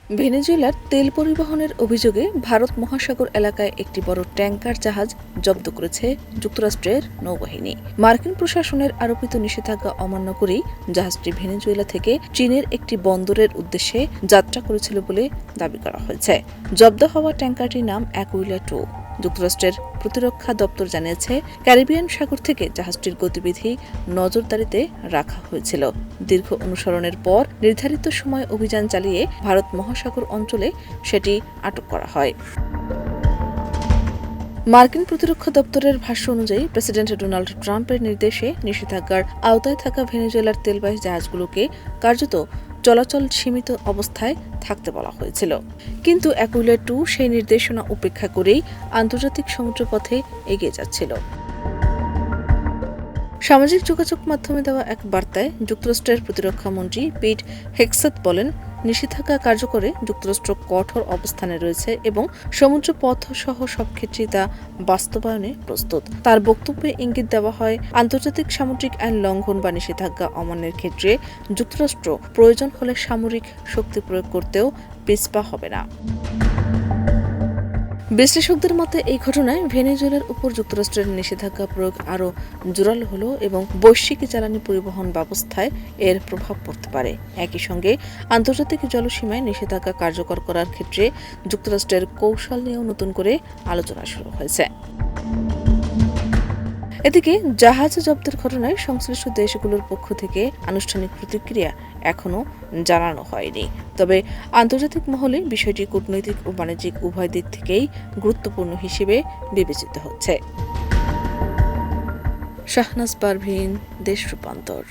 ভেনেজুয়েলার তেল পরিবহনের অভিযোগে ভারত মহাসাগর এলাকায় একটি বড় ট্যাংকার জাহাজ জব্দ করেছে যুক্তরাষ্ট্রের নৌবাহিনী। মার্কিন প্রশাসনের আরোপিত নিষেধাজ্ঞা অমান্য করেই জাহাজটি ভেনেজুয়েলা থেকে চীনের একটি বন্দরের উদ্দেশ্যে যাত্রা করেছিল বলে দাবি করা হয়েছে। জব্দ হওয়া ট্যাংকারটির নাম অ্যাকুইলা 2। যুক্তরাষ্ট্রের প্রতিরক্ষা দপ্তর জানিয়েছে, ক্যারিবিয়ান সাগর থেকে জাহাজটির গতিবিধি নজরদারিতে রাখা হয়েছিল। দীর্ঘ অনুসরণের পর নির্ধারিত সময় অভিযান চালিয়ে ভারত মহাসাগর অঞ্চলে সেটি আটক করা হয়। মার্কিন প্রতিরক্ষা দপ্তরের ভাষ্য অনুযায়ী প্রেসিডেন্ট ডোনাল্ড ট্রাম্পের নির্দেশে নিষেধাজ্ঞার আওতায় থাকা ভেনেজুয়েলার তেলবাহী জাহাজগুলোকে কার্যত চলাচল সীমিত অবস্থায় থাকতে বলা হয়েছিল। কিন্তু অ্যাকুইলা 2 সেই নির্দেশনা উপেক্ষা করেই আন্তর্জাতিক সমুদ্রপথে এগিয়ে যাচ্ছিল। সামাজিক যোগাযোগ মাধ্যমে দেওয়া এক বার্তায় যুক্তরাষ্ট্রের প্রতিরক্ষা মন্ত্রী পিট হেগসেথ বলেন, নিষেধাজ্ঞা কার্যকরে যুক্তরাষ্ট্র কঠোর অবস্থানে রয়েছে এবং সমুদ্রপথ সহ সব ক্ষেত্রেই তা বাস্তবায়নে প্রস্তুত। তার বক্তব্যে ইঙ্গিত দেওয়া হয়, আন্তর্জাতিক সামুদ্রিক আইন লঙ্ঘন বা নিষেধাজ্ঞা অমান্যের ক্ষেত্রে যুক্তরাষ্ট্র প্রয়োজন হলে সামরিক শক্তি প্রয়োগ করতেও পিছপা হবে না। বিশ্লেষকদের মতে এই ঘটনায় ভেনেজুয়েলার উপর যুক্তরাষ্ট্রের নিষেধাজ্ঞা প্রয়োগ আরও জোরালো হলো এবং বৈশ্বিক জ্বালানি পরিবহন ব্যবস্থায় এর প্রভাব পড়তে পারে। একই সঙ্গে আন্তর্জাতিক জলসীমায় নিষেধাজ্ঞা কার্যকর করার ক্ষেত্রে যুক্তরাষ্ট্রের কৌশল নিয়েও নতুন করে আলোচনা শুরু হয়েছে। এদিকে জাহাজ জব্দের ঘটনায় সংশ্লিষ্ট দেশগুলোর পক্ষ থেকে আনুষ্ঠানিক প্রতিক্রিয়া এখনও জানানো হয়নি। তবে আন্তর্জাতিক মহলে বিষয়টি কূটনৈতিক ও বাণিজ্যিক উভয় দিক থেকেই গুরুত্বপূর্ণ হিসেবে বিবেচিত হচ্ছে। শাহনাজ পারভীন, দেশ রূপান্তর।